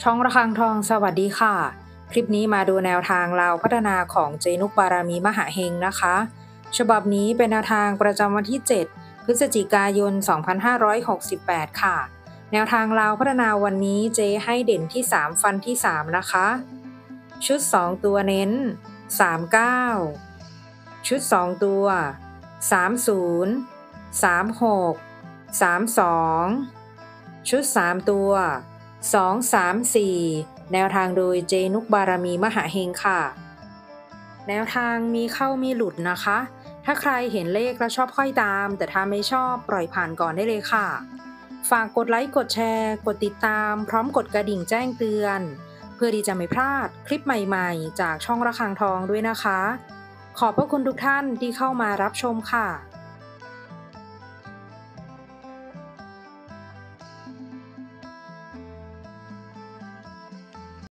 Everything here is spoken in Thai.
ช่องระฆังทองสวัสดีค่ะคลิปนี้มาดูแนวทางลาวพัฒนาของเจนุกบารมีมหาเฮงนะคะฉบับนี้เป็นแนวทางประจำวันที่7พฤศจิกายน2568ค่ะแนวทางลาวพัฒนาวันนี้เจให้เด่นที่3ฟันที่3นะคะชุด2ตัวเน้น39ชุด2ตัว30 36 32ชุด3ตัว2 3 4แนวทางโดยเจนุกบารมีมหาเฮงค่ะแนวทางมีเข้ามีหลุดนะคะถ้าใครเห็นเลขแล้วชอบค่อยตามแต่ถ้าไม่ชอบปล่อยผ่านก่อนได้เลยค่ะฝากกดไลค์กดแชร์กดติดตามพร้อมกดกระดิ่งแจ้งเตือนเพื่อที่จะไม่พลาดคลิปใหม่ๆจากช่องระฆังทองด้วยนะคะขอบพระคุณทุกท่านที่เข้ามารับชมค่ะ